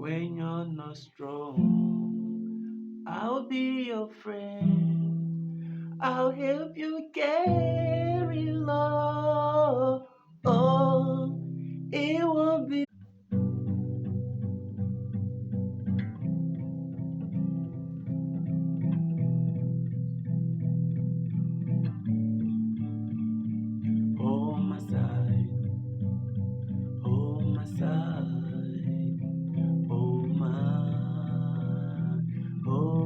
when you're not strong. I'll be your friend. I'll help you carry love. Oh, it will be. Hold my side, hold my side, hold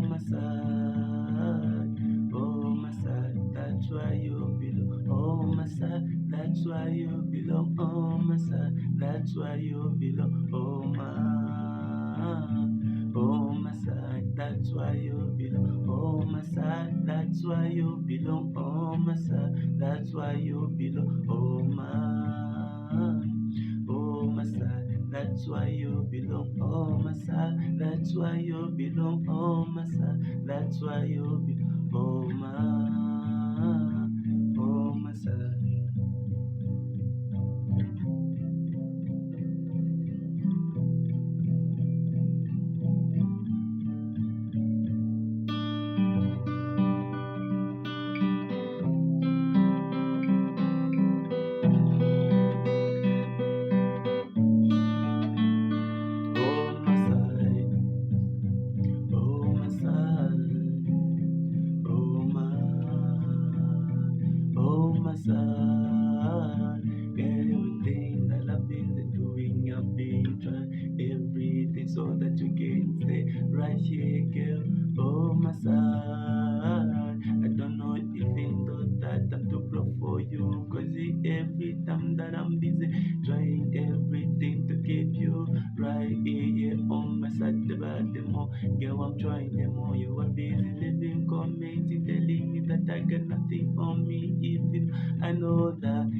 my side, hold my side. That's why you belong. Hold my side, that's why you belong. On my side, that's why you belong. Hold my side, that's why you belong. Hold my side, that's why you belong. On my side, that's why you belong. Oh my side, that's why you belong. Oh my side, that's why you belong. Oh my side, that's why you belong. Oh my side. Oh my side, oh my side, oh my side. Everything that I've been doing, I've been trying everything so that you can stay right here, girl. Oh my side. I don't know if you know that I'm too broke for you, cause every time that I'm busy trying everything to keep you right here on my side. The more, girl, I'm trying the more you are busy living, commenting, telling me that I got nothing on me. Even I know that